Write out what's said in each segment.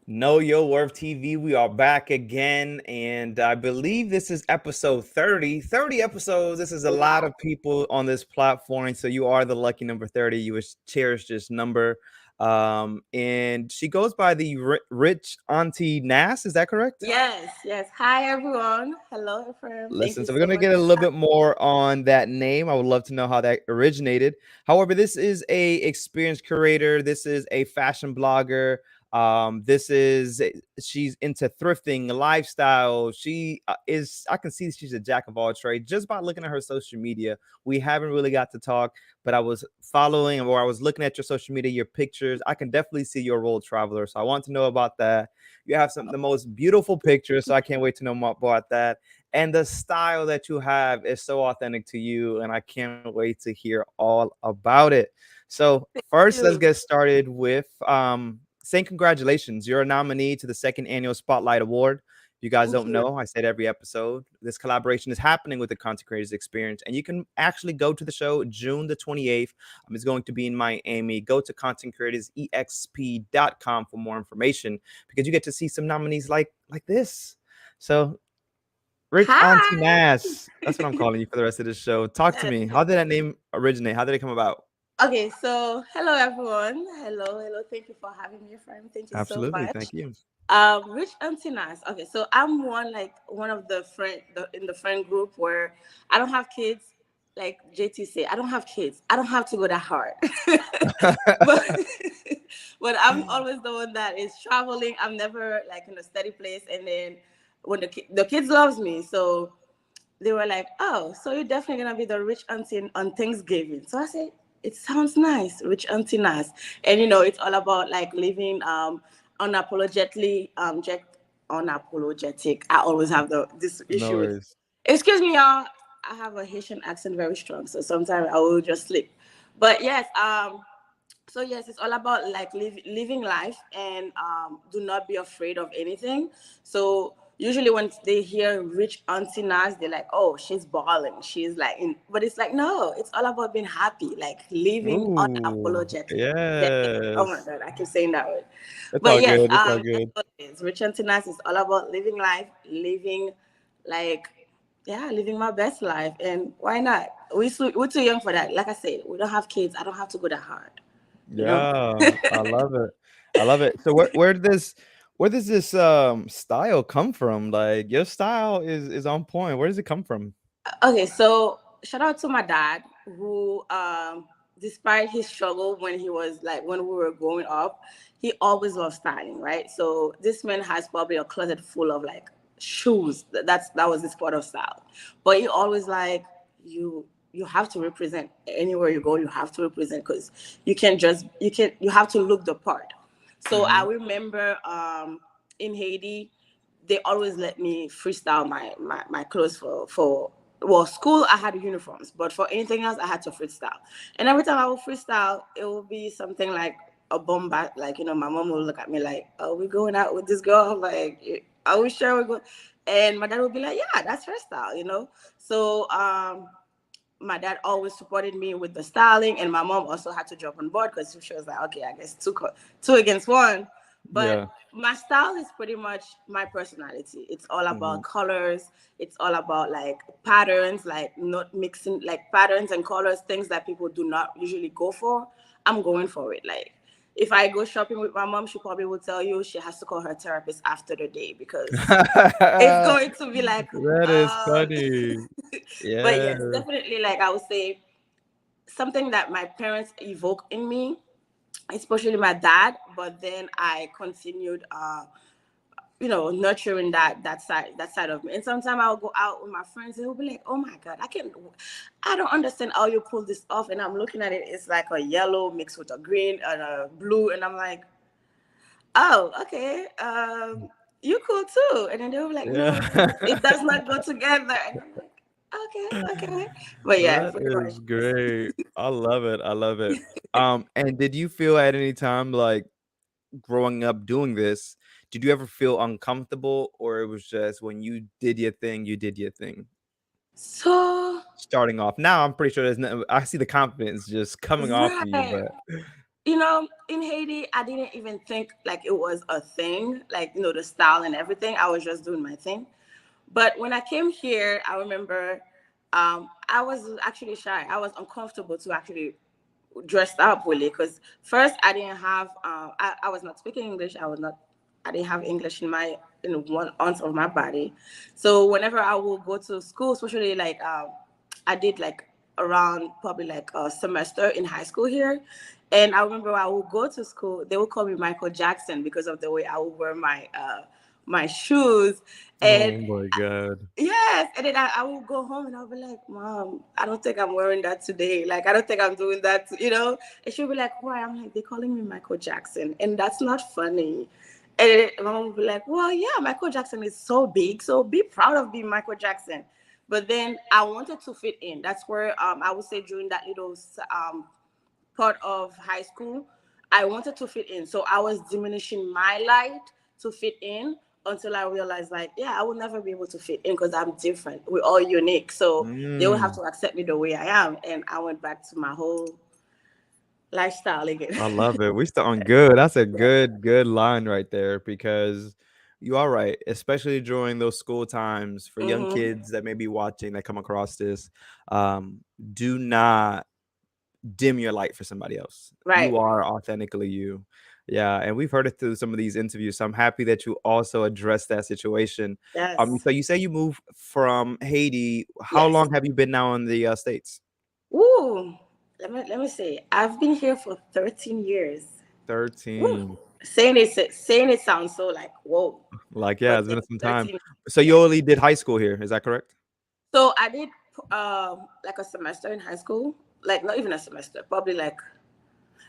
Know Your Worth TV. We are back again, and I believe this is episode 30. 30 episodes. This is a lot Wow. of people on this platform, so you are the lucky number 30. You was cherish this number. And she goes by the Rich Auntie Nas. Is that correct? Yes, yes. Hi, everyone. Hello, Ephraim. Thank Listen, you so we're so gonna much get a for little bit having more on that name. I would love to know how that originated. However, this is a experience curator. This is a fashion blogger. She's into thrifting, lifestyle. She is. I can see she's a jack of all trades just by looking at her social media. We haven't really got to talk, but I was following or I was looking at your social media, your pictures. I can definitely see you're a world traveler. So I want to know about that. You have some of the most beautiful pictures, so I can't wait to know more about that, and the style that you have is so authentic to you, and I can't wait to hear all about it. So first, let's you. get started with saying congratulations. You're a nominee to the second annual Spotlight Award. If you guys Thank don't you. know, I said every episode this collaboration is happening with the Content Creators Experience, and you can actually go to the show June the 28th. It's going to be in Miami. Go to contentcreatorsexp.com for more information, because you get to see some nominees like this. So Rich Auntie Hi. Nass. That's what I'm calling you for the rest of the show. Talk to Yes. me. How did that name originate? How did it come about? Okay, so hello, everyone. Hello. Thank you for having me, Ephraim. Thank you so Absolutely. much. Thank you. Rich Antinas. Okay, so I'm one of in the friend group where I don't have kids. Like JT said, I don't have kids. I don't have to go that hard. but but I'm always the one that is traveling. I'm never like in a steady place. And then when the kids loves me, so they were like, "Oh, so you're definitely gonna be the rich auntie on Thanksgiving." So I said, "It sounds nice, rich auntie nice." And it's all about like living unapologetically unapologetic. I always have this No issue with. worries. Excuse me, y'all. I have a Haitian accent very strong, so sometimes I will just slip. But yes, so yes, it's all about like living life and do not be afraid of anything. So usually when they hear rich auntie Nas, they're like, oh, she's balling, she's like but it's like, no, it's all about being happy, like living Ooh, unapologetic. Oh my yes. god, I keep saying that word. It's But all yes, good. It's all that's good. what it is. Rich auntie Nas is all about living life, living like, yeah, living my best life. And why not? We're too young for that. Like I said, we don't have kids. I don't have to go that hard, you know. Yeah, I love it. I love it. So where does this style come from? Like your style is on point. Where does it come from? Okay, so shout out to my dad who, despite his struggle when he was like when we were growing up, he always loved styling, right? So this man has probably a closet full of like shoes. That was his part of style, but he always like you have to represent anywhere you go. You have to represent because you have to look the part. So I Hmm. remember in Haiti they always let me freestyle my clothes for well, school I had uniforms, but for anything else I had to freestyle. And every time I would freestyle, it would be something like a bomb back, like my mom would look at me like, "Are we going out with this girl? Like, are we sure we're going?" And my dad would be like, "Yeah, that's her style." So my dad always supported me with the styling, and my mom also had to jump on board because she was like, okay, I guess two against one. But Yeah. my style is pretty much my personality. It's all Hmm. about colors. It's all about like patterns, like not mixing like patterns and colors, things that people do not usually go for. I'm going for it. Like if I go shopping with my mom, she probably will tell you she has to call her therapist after the day because it's going to be like, That is uh, funny. but Yeah. yes, definitely. Like I would say, something that my parents evoke in me, especially my dad. But then I continued, nurturing that side of me. And sometimes I'll go out with my friends and they'll be like, "Oh my god, I don't understand how you pull this off." And I'm looking at it, it's like a yellow mixed with a green and a blue, and I'm like, "Oh, okay, you cool too." And then they were like, "No, Yeah. it does not go together." And I'm like, "Okay." But yeah, That pretty much. is great. I love it. I love it. And did you feel at any time like growing up doing this, did you ever feel uncomfortable, or it was just when you did your thing, you did your thing? So Starting off. Now I'm pretty sure there's no I see the confidence just coming off of you, right. but In Haiti, I didn't even think like it was a thing, like, the style and everything. I was just doing my thing. But when I came here, I remember I was actually shy. I was uncomfortable to actually dress up really, because first I didn't have, I was not speaking English. I didn't have English in one ounce of my body. So whenever I would go to school, especially like I did like around probably like a semester in high school here. And I remember I would go to school, they would call me Michael Jackson because of the way I would wear my shoes. And Oh my God. yes, and then I will go home and I'll be like, Mom, I don't think I'm wearing that today. Like, I don't think I'm doing that. And she'll be like, why? I'm like, they're calling me Michael Jackson, and that's not funny. And my mom will be like, well, yeah, Michael Jackson is so big, so be proud of being Michael Jackson. But then I wanted to fit in. That's where I would say during that little part of high school, I wanted to fit in. So I was diminishing my light to fit in until I realized, like, yeah, I will never be able to fit in because I'm different. We're all unique. So they will have Mm. to accept me the way I am. And I went back to my whole lifestyle again. I love it. We still on good. That's a Yeah. good line right there because you are right, especially during those school times for young Mm-hmm. kids that may be watching that come across this. Um, do not dim your light for somebody else. Right. You are authentically you. Yeah, and we've heard it through some of these interviews. So I'm happy that you also addressed that situation. Yes. So you say you moved from Haiti. How Yes. long have you been now in the States? Ooh. Let me see. I've been here for 13 years. Woo. 13. Saying it sounds so like whoa. Like, yeah, But it's yeah, been some time. 13. So you Yes. only did high school here, is that correct? So I did like a semester in high school, like not even a semester, probably like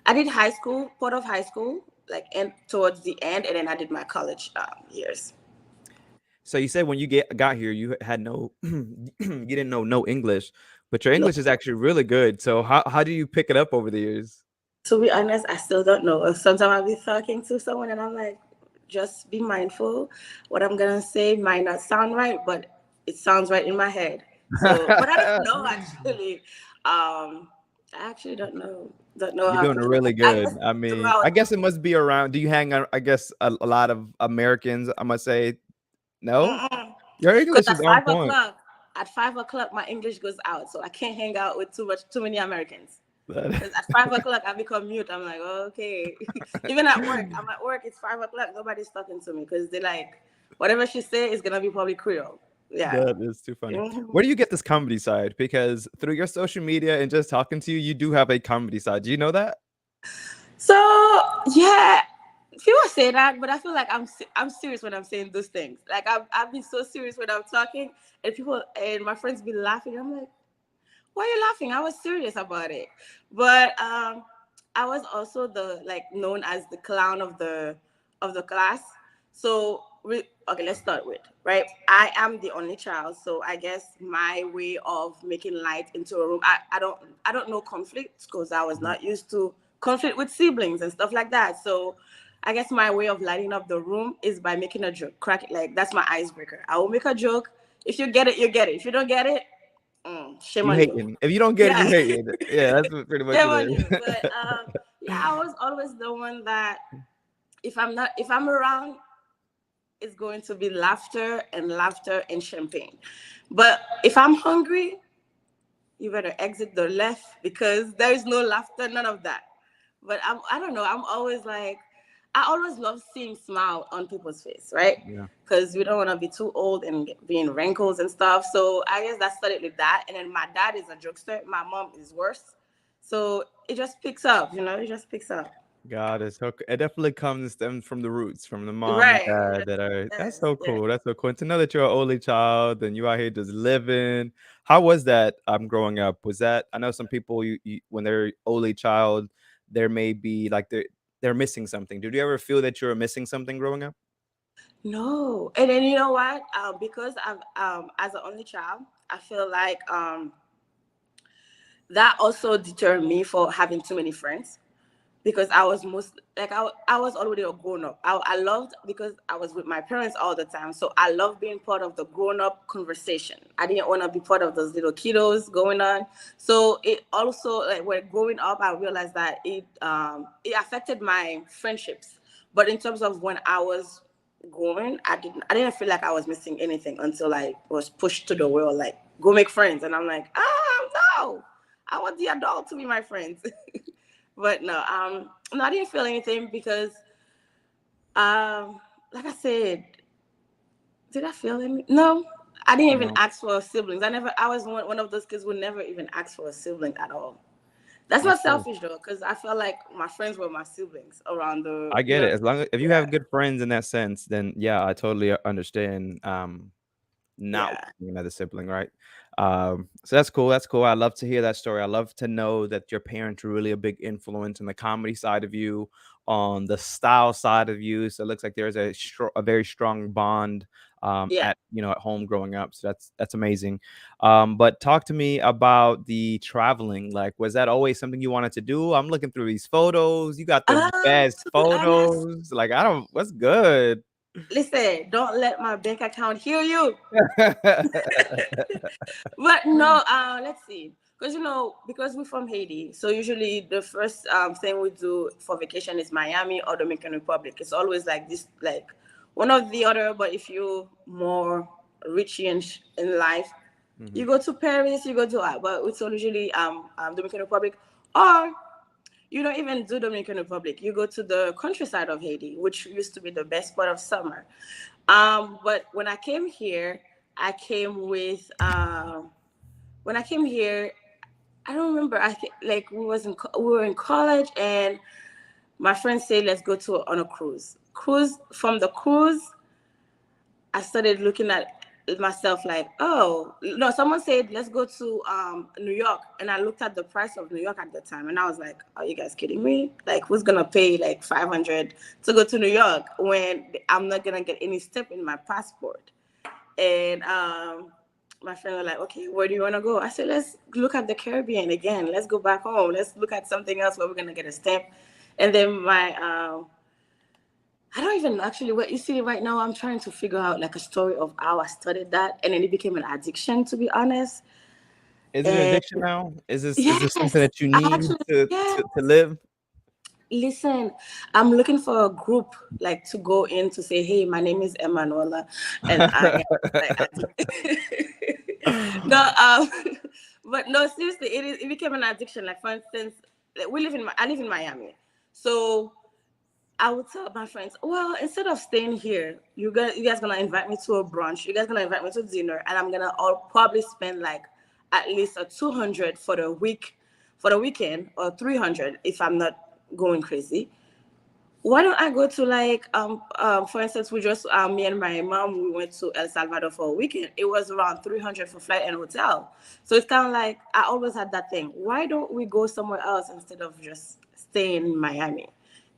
I did high school, part of high school, like and towards the end, and then I did my college years. So you said when you got here, you had no, you didn't know no English, but your No, English is actually really good. So how do you pick it up over the years? to be honest, I still don't know. Sometimes I'll be talking to someone and I'm like, just be mindful. What I'm gonna say might not sound right, but it sounds right in my head. So, but I don't know actually. I actually don't know. Don't know You're how doing to do really it. I good. guess I mean, throughout. I guess it must be around. Do you hang out? I guess a lot of Americans. I must say, no. Your Because English is on point. at 5 o'clock, my English goes out, so I can't hang out with too many Americans. That- Because at 5 o'clock, I become mute. I'm like, okay. Even at work, I'm at work. It's 5 o'clock. Nobody's talking to me because they like whatever she say is gonna be probably Creole. Yeah. That is too funny. Mhm. Where do you get this comedy side? Because through your social media and just talking to you, you do have a comedy side. Do you know that? So yeah, people say that, but I feel like I'm serious when I'm saying those things. Like I've been so serious when I'm talking, and people and my friends be laughing. I'm like, why are you laughing? I was serious about it. But I was also the like known as the clown of the class. So okay, let's start with right. I am the only child, so I guess my way of making light into a room. I don't know conflict because I was Mhm. not used to conflict with siblings and stuff like that. So I guess my way of lighting up the room is by making a joke, crack it like that's my icebreaker. I will make a joke. If you get it, you get it. If you don't get it, shame You on you. hating. If you don't get it, you Yeah, hating. Yeah, that's pretty much shame it on you. is. But yeah, I was always the one that if I'm around, it's going to be laughter and champagne. But if I'm hungry, you better exit the left because there is no laughter, none of that. But I don't know. I'm always like, I always love seeing smile on people's face, right? Yeah. Because we don't want to be too old and being wrinkles and stuff. So I guess that started with that. And then my dad is a jokester. My mom is worse. So it just picks up, it just picks up. God, it's so it definitely stems from the roots, from the mom and Right. dad that are that's Yes. so Yes. cool. That's so cool. And to know that you're an only child and you out here just living. How was that growing up? Was that I know some people when they're only child, there may be like they're missing something. Did you ever feel that you were missing something growing up? No. And then you know what? Because I'm as an only child, I feel like that also deterred me for having too many friends. because I was most like I was already a grown up. I loved because I was with my parents all the time. So I love being part of the grown up conversation. I didn't want to be part of those little kiddos going on. So it also like when growing up, I realized that it affected my friendships. But in terms of when I was growing, I didn't feel like I was missing anything until I was pushed to the world, like go make friends, and I'm like, no, I want the adult to be my friends. But no, I didn't feel anything because, like I said, did I feel any? No, I didn't even No, ask for siblings. I was one of those kids who never even asked for a sibling at all. That's not that's cool. selfish though, because I felt like my friends were my siblings around the, I you get know, it. As long as if you yeah, have good friends in that sense, then yeah, I totally understand. Not yeah, wanting another sibling, right? So that's cool. That's cool. I love to hear that story. I love to know that your parents were really a big influence on the comedy side of you, on the style side of you. So it looks like there's a very strong bond yeah. at at home growing up. So that's amazing. But talk to me about the traveling. Like, was that always something you wanted to do? I'm looking through these photos. You got the best To be honest, photos. Like, I don't. What's good? listen, don't let my bank account hear you. But no, let's see. Because because we're from Haiti, so usually the first thing we do for vacation is Miami or Dominican Republic. It's always like this, like one or the other. But if you're more rich in life, Mhm. you go to Paris, you go to but it's usually Dominican Republic, or you don't even do Dominican Republic. You go to the countryside of Haiti, which used to be the best part of summer. But when I came here, I came with when I came here, I don't remember. I think like we were in college, and my friend said, "Let's go on a cruise." Cruise from the cruise, I started looking at myself like, oh no. Someone said, "Let's go to New York," and I looked at the price of New York at the time, and I was like, "Are you guys kidding me? Like, who's gonna pay like 500 to go to New York when I'm not gonna get any step in my passport?" And my friend was like, okay, where do you want to go? I said, let's look at the Caribbean again. Let's go back home. Let's look at something else where we're going to get a stamp. And then I don't even actually, what you see right now, I'm trying to figure out like a story of how I started that. And then it became an addiction, to be honest. Is it an And addiction now? Is this something yes, that you I need actually, to yeah. to live? Listen, I'm looking for a group like to go in to say, hey, my name is Emanuela, and I am like no, but no, seriously, it became an addiction. Like for instance, like, I live in Miami, so I would tell my friends, well, instead of staying here, you guys gonna invite me to a brunch, you guys gonna invite me to dinner, and I'm gonna all probably spend like at least a 200 for the week, for the weekend, or 300 if I'm not going crazy. Why don't I go to like for instance, we just me and my mom, we went to El Salvador for a weekend. It was around 300 for flight and hotel. So it's kind of like I always had that thing. Why don't we go somewhere else instead of just staying in Miami?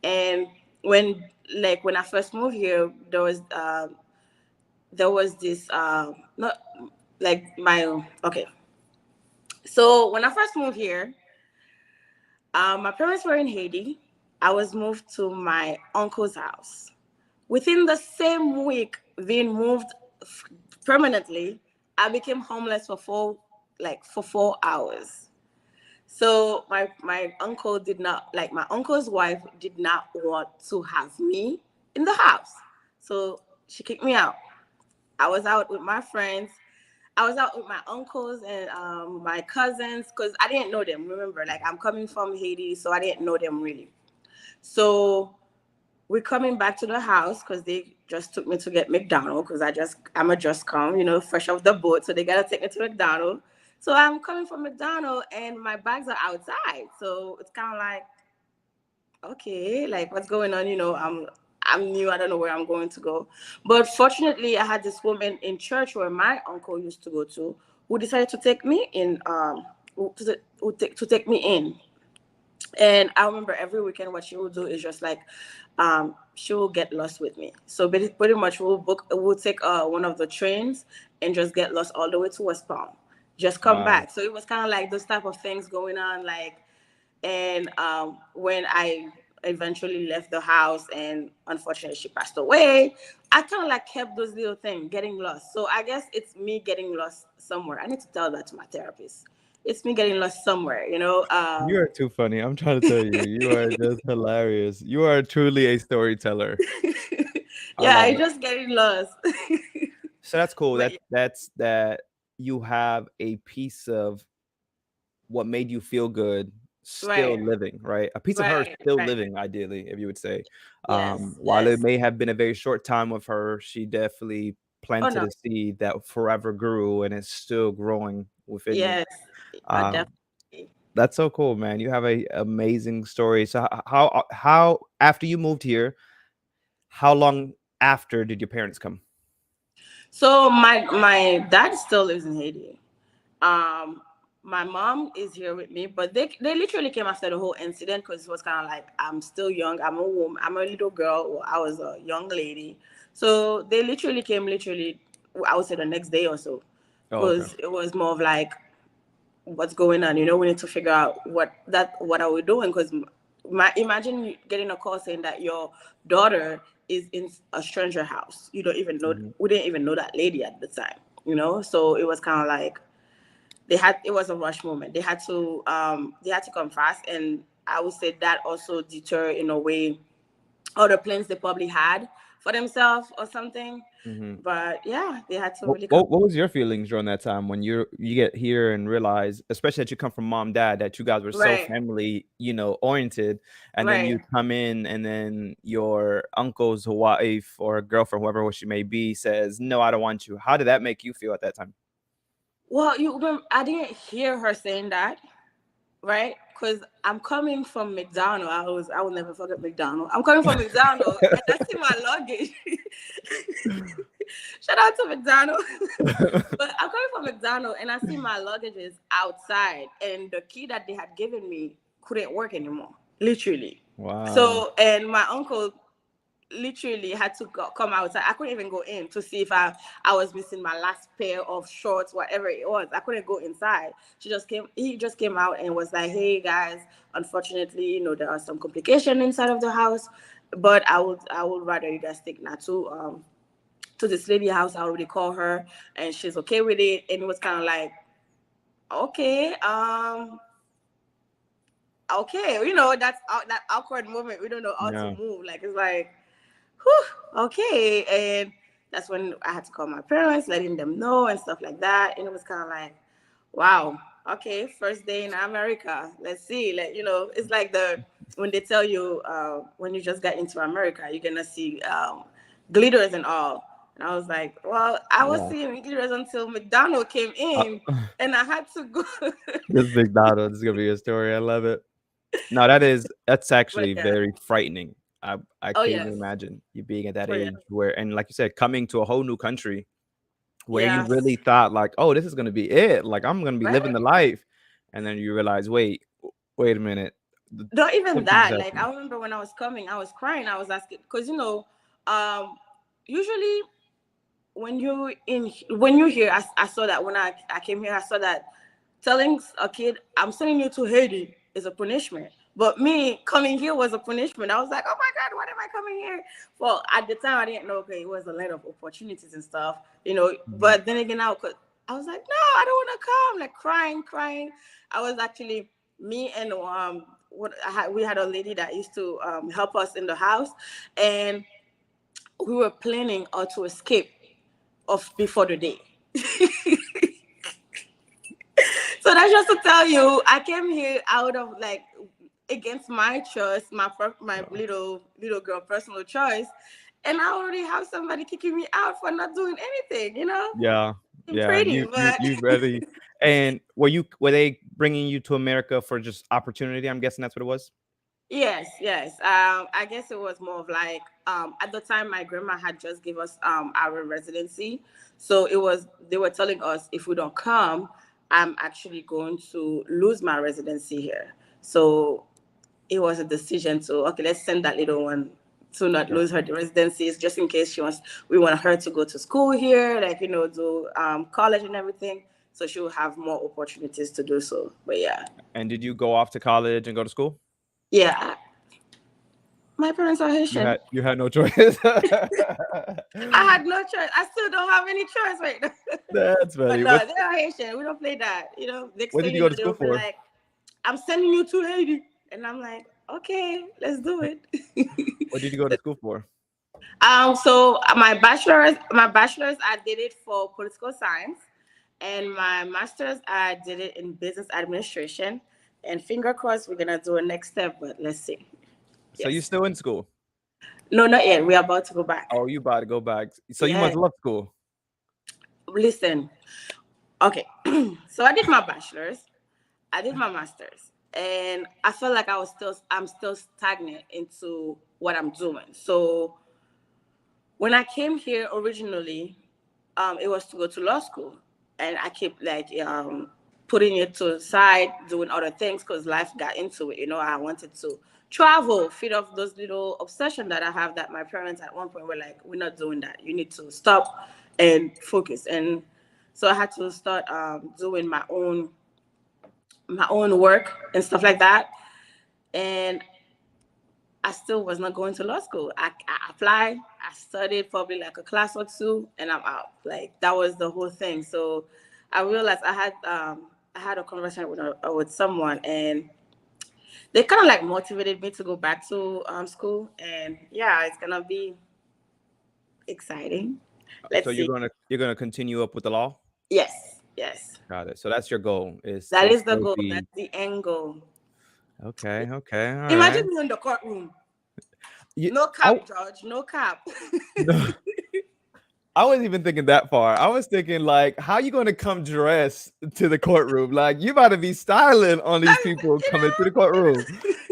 And when I first moved here, there was this not like my okay. So when I first moved here, my parents were in Haiti. I was moved to my uncle's house. Within the same week being moved permanently, I became homeless for 4 hours. So my uncle did not like my uncle's wife did not want to have me in the house. So she kicked me out. I was out with my friends. I was out with my uncles and my cousins because I didn't know them. Remember, like I'm coming from Haiti, so I didn't know them really. So we're coming back to the house because they just took me to get McDonald's because I'm a just come, fresh off the boat. So they gotta take me to McDonald's. So I'm coming from McDonald's and my bags are outside. So it's kind of like, okay, like what's going on? I'm new. I don't know where I'm going to go. But fortunately, I had this woman in church where my uncle used to go to, who decided to take me in. To take me in. And I remember every weekend what she would do is just like, she will get lost with me. So pretty much we'll take one of the trains and just get lost all the way to West Palm. Just come Wow. back. So it was kind of like those type of things going on. Like, And when I eventually left the house and unfortunately she passed away, I kind of like kept those little things, getting lost. So I guess it's me getting lost somewhere. I need to tell that to my therapist. It's me getting lost somewhere, you know. You are too funny. I'm trying to tell you, you are just hilarious. You are truly a storyteller. I Yeah, love I it. just getting lost. So that's cool. But That's that you have a piece of what made you feel good right, still living, right? A piece of her right, still right. living, ideally, if you would say. Yes, While it yes. may have been a very short time with her, she definitely Oh planted no, a seed that forever grew and is still growing within you. yes, Um, definitely. that's so cool, man. You have a amazing story. So how after you moved here, how long after did your parents come? So my dad still lives in Haiti. Um, my mom is here with me, but they literally came after the whole incident because it was kind of like I'm still young. I'm a woman. I'm a little girl. Well, I was a young lady, so they literally came. Literally, I would say the next day or so, Oh, okay. because it was more of like what's going on. You know, we need to figure out what are we doing because imagine getting a call saying that your daughter is in a stranger house. You don't even know. Mhm. We didn't even know that lady at the time. You know, so it was kind of like they had it was a rush moment. They had to come fast, and I would say that also deter in a way other plans they probably had for themselves or something. Mhm. But yeah, they had to What, really come. what what was your feelings during that time when you get here and realize, especially that you come from mom, dad, that you guys were so Right, family, oriented, and then you right. come in and then your uncle's wife or girlfriend, whoever she may be, says, "No, I don't want you." How did that make you feel at that time? Well, you remember, I didn't hear her saying that, right? Because I'm coming from McDonald. I will never forget McDonald. I'm coming from McDonald, and I see my luggage. Shout out to McDonald. But I'm coming from McDonald's and I see my luggages outside, and the key that they had given me couldn't work anymore, literally. Wow. So, and my uncle literally had to come outside. I couldn't even go in to see if I was missing my last pair of shorts, whatever it was. I couldn't go inside. He just came out and was like, "Hey guys, unfortunately, there are some complications inside of the house, but I would rather you guys take Natu to this lady house. I already called her and she's okay with it." And it was kind of like, okay, okay, that awkward moment. We don't know how to Yeah. move. Like it's like, whew, okay. And that's when I had to call my parents, letting them know and stuff like that. And it was kind of like, wow, okay, first day in America. Let's see. It's like when they tell you when you just got into America, you're gonna see glitters and all. And I was like, well, I was Yeah. seeing glitters until McDonald came Uh, in, and I had to go. this big Dotto, this is gonna be a story. I love it. No, that's But actually yeah, very frightening. I oh can't even yes, imagine you being at that oh yeah, age where, and like you said, coming to a whole new country where you yes, really thought like, "Oh, this is gonna be it. Like I'm gonna be living right. the life," and then you realize, wait a minute, the Not even something just that. Like happened. I remember when I was coming, I was crying. I was asking because um, usually when you hear, I saw that when I came here, I saw that telling a kid I'm sending you to Haiti is a punishment. But me coming here was a punishment. I was like, oh my God, what am I coming here for? At the time, I didn't know. Okay, it was a land of opportunities and stuff. Mhm. But then again, I was like, no, I don't want to come. Like crying, crying. I was actually me and we had a lady that used to help us in the house, and we were planning how to escape of before the day. So that's just to tell you, I came here out of like against my choice, my Wow. little girl personal choice, and I already have somebody kicking me out for not doing anything. Yeah, I'm yeah. pretty, You but you really, and were they bringing you to America for just opportunity? I'm guessing that's what it was. yes, yes. I guess it was more of like at the time my grandma had just give us our residency, so they were telling us if we don't come, I'm actually going to lose my residency here. So it was a decision to okay, let's send that little one to not Yeah. lose her residencies just in case we want her to go to school here, like do college and everything. so she will have more opportunities to do so. But yeah, And did you go off to college and go to school? yeah, my parents are You Haitian. had no choice. I had no choice. I still don't have any choice right now. That's But funny. no, they're Haitian. We don't play that. Next What thing did you you go know, to school they'll be for? like, I'm sending you to Haiti. And I'm like, okay, let's do it. What did you go to school for? So my bachelor's, I did it for political science, and my master's, I did it in business administration. And finger crossed, we're gonna do a next step, but let's see. So you Yes. still in school? No, not yet. We're about to go back. Oh, you about to go back. So you Yeah. must love school. Listen. Okay. So I did my bachelor's, I did my master's, and I felt like I'm still stagnant into what I'm doing. So when I came here originally, it was to go to law school, and I kept like putting it to the side, doing other things because life got into it. I wanted to travel, feed off those little obsession that I have. That my parents at one point were like, "We're not doing that. You need to stop and focus." And so I had to start doing my own work and stuff like that. And I still was not going to law school. I applied, I studied probably like a class or two, and I'm out. Like that was the whole thing. So I realized I had a conversation with someone, and they kind of like motivated me to go back to school. And yeah, it's gonna be exciting. So Let's see. you're gonna continue up with the law? Yes, yes. Got it. So that's your goal is That to is the still goal. be That's the end goal. okay. Okay. All right. Imagine me in the courtroom. You, No I, cap, George. No cap. no, I wasn't even thinking that far. I was thinking like, how you gonna come dressed to the courtroom? Like you about to be styling on these I- people you coming to the courtroom.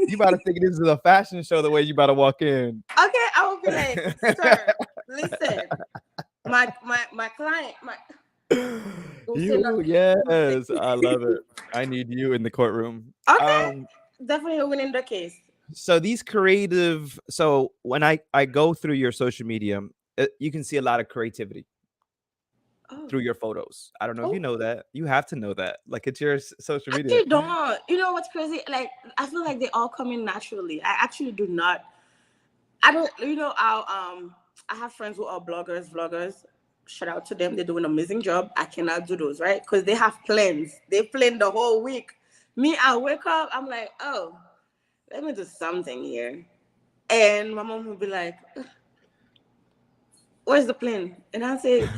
You about to think this is a fashion show the way you about to walk in. Okay, I will be like, sir, listen, my client, don't say You, nothing. Don't say. yes, I love it. I need you in the courtroom. Okay, definitely winning the case. So these creative, so when I go through your social media, you can see a lot of creativity Oh, through your photos. I don't know if you oh, know that. You have to know that. Like it's your social media. actually don't. You know what's crazy? Like I feel like they all come in naturally. I actually do not. I don't. I have friends who are bloggers, vloggers. Shout out to them. They're doing an amazing job. I cannot do those, right? Because they have plans. They plan the whole week. Me, I wake up. I'm like, oh, let me do something here. And my mom will be like, where's the plan? And I'll say,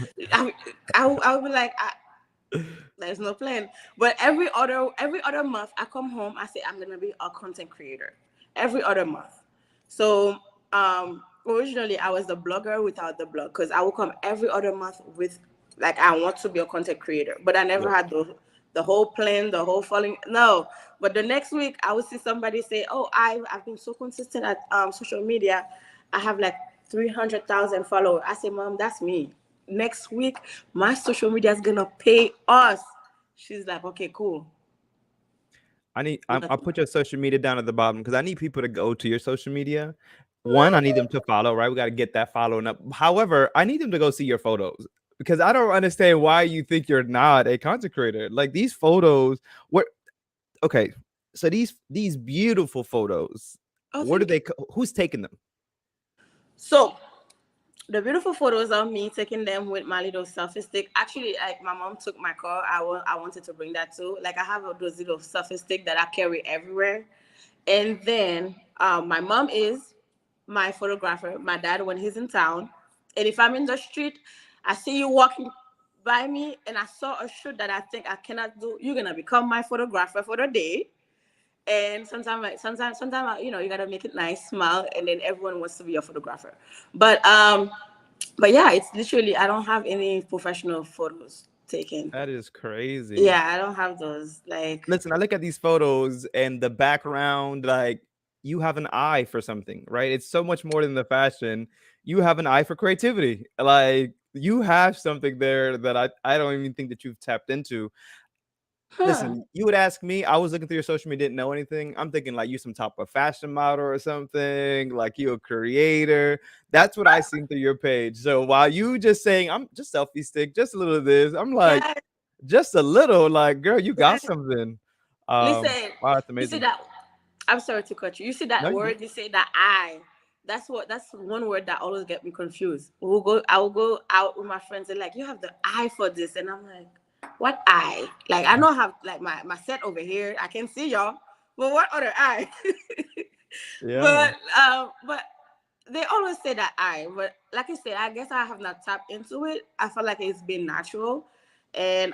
I'll be like, there's no plan. But every other month, I come home, I say, I'm going to be a content creator. Every other month. So originally, I was the blogger without the blog because I will come every other month with, like, I want to be a content creator. But I never Yeah. had the whole plan, the whole following. No. But the next week, I would see somebody say, oh, I've been so consistent at social media. I have like 300,000 followers. I say, Mom, that's me. Next week, my social media is going to pay us. She's like, okay, cool. I'll put your social media down at the bottom because I need people to go to your social media. One, I need them to follow, right? We got to get that following up. However, I need them to go see your photos because I don't understand why you think you're not a content creator. Like these photos, what okay. So these beautiful photos, Oh, where do thank you. they who's taking them? So the beautiful photos of me taking them with my little selfie stick. Actually, like my mom took my car. I wanted to bring that too. Like I have those little selfie stick that I carry everywhere. And then my mom is my photographer. My dad when he's in town. And if I'm in the street, I see you walking by me and I saw a shoot that I think I cannot do. You're gonna become my photographer for the day. And sometimes you gotta make it nice, smile, and then everyone wants to be a photographer. But yeah, it's literally I don't have any professional photos taken. That is crazy. Yeah, I don't have those. Like, Listen, I look at these photos and the background, like you have an eye for something, right? It's so much more than the fashion. You have an eye for creativity. Like you have something there that I don't even think that you've tapped into. huh? Listen, you would ask me, I was looking through your social media, didn't know anything. I'm thinking like you some type of fashion model or something, like you a creator. That's what I seen through your page. So while you just saying I'm just selfie stick, just a little of this, I'm like, Yeah, just a little. Like, girl, you got something. Listen, Wow, that's you see amazing. that? I'm sorry to cut you. You see No, that you good. word? You say that I. That's one word that always get me confused. We'll go. I will go out with my friends and like, you have the eye for this, and I'm like, what eye? Like I know I have like my set over here. I can see y'all, but what other eye? Yeah. But they always say that I. But like I said, I guess I have not tapped into it. I feel like it's been natural, and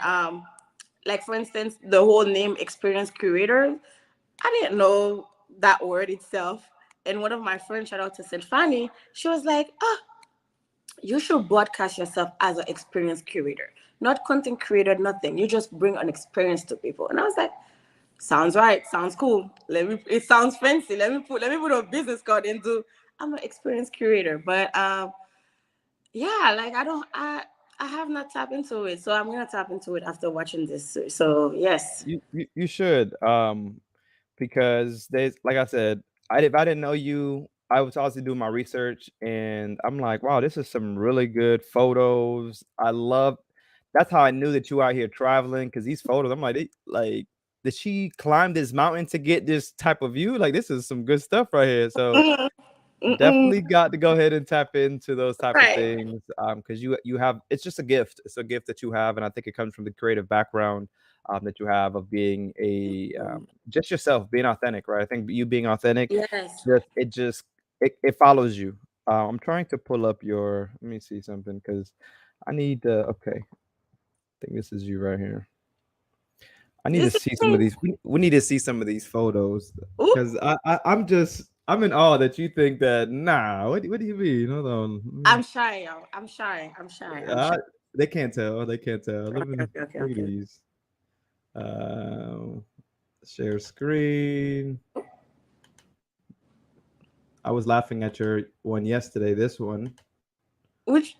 like for instance, the whole name Experience Curator. I didn't know that word itself. And one of my friends, shout out to St. Fanny, she was like, oh, you should broadcast yourself as an experience curator, not content creator, nothing. You just bring an experience to people. And I was like, sounds right, sounds cool. It sounds fancy. Let me put a business card into I'm an experience curator. But yeah, like I have not tapped into it. So I'm gonna tap into it after watching this. So yes. You should. Because there's like I said, if I didn't know you, I was also doing my research and I'm like, wow, this is some really good photos. I love that's how I knew that you were out here traveling because these photos, I'm like, like, did she climb this mountain to get this type of view? Like, this is some good stuff right here. So Mm-mm, mm-mm. definitely got to go ahead and tap into those type of Right. things, because you have it's just a gift. It's a gift that you have, and I think it comes from the creative background, that you have of being a, just yourself, being authentic, right? I think you being authentic, Yes. just it follows you. I'm trying to pull up your let me see something because I need okay, I think this is you right here. I need to This is see some of me. these. We need to see some of these photos Ooh, because I'm in awe that you think that. Nah, what do you mean? Hold on. I'm shy, y'all. I'm shy. I'm shy. I'm shy. Uh, they can't tell. They can't tell. Okay, okay, okay, Look at okay. these. Um, share screen. I was laughing at your one yesterday. This one. Which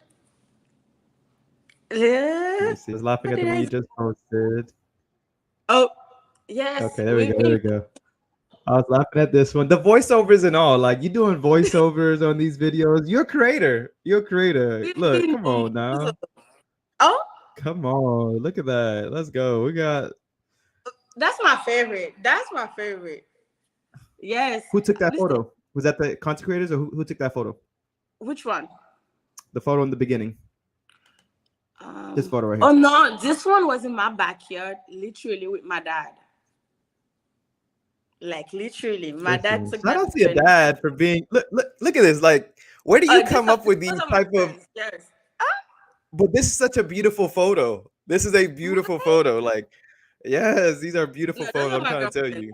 Let uh, me see. I was laughing what at the did one I you say? just posted. Oh, yes. Okay, there we We go. There mean we go. I was laughing at this one. The voiceovers and all. Like you doing voiceovers on these videos. You're a creator. You're a creator. we Look, mean come on Muzo. now. Oh, Come on. Look at that. Let's go. We got that's my favorite. That's my favorite. Yes. who took that Listen, photo? Was that the content creators or who took that photo? which one? The photo in the beginning. This photo right Oh here. no, this one was in my backyard, literally with my dad. Like literally, my dad Listen, took shout that out to your picture. dad for being look at this. Like, where do you This come up with those these are my type of friends. Yes. but this is such a beautiful photo. This is a beautiful Right? photo. Like, yes, these are beautiful No, those photos. are I'm my trying to tell girlfriends. you.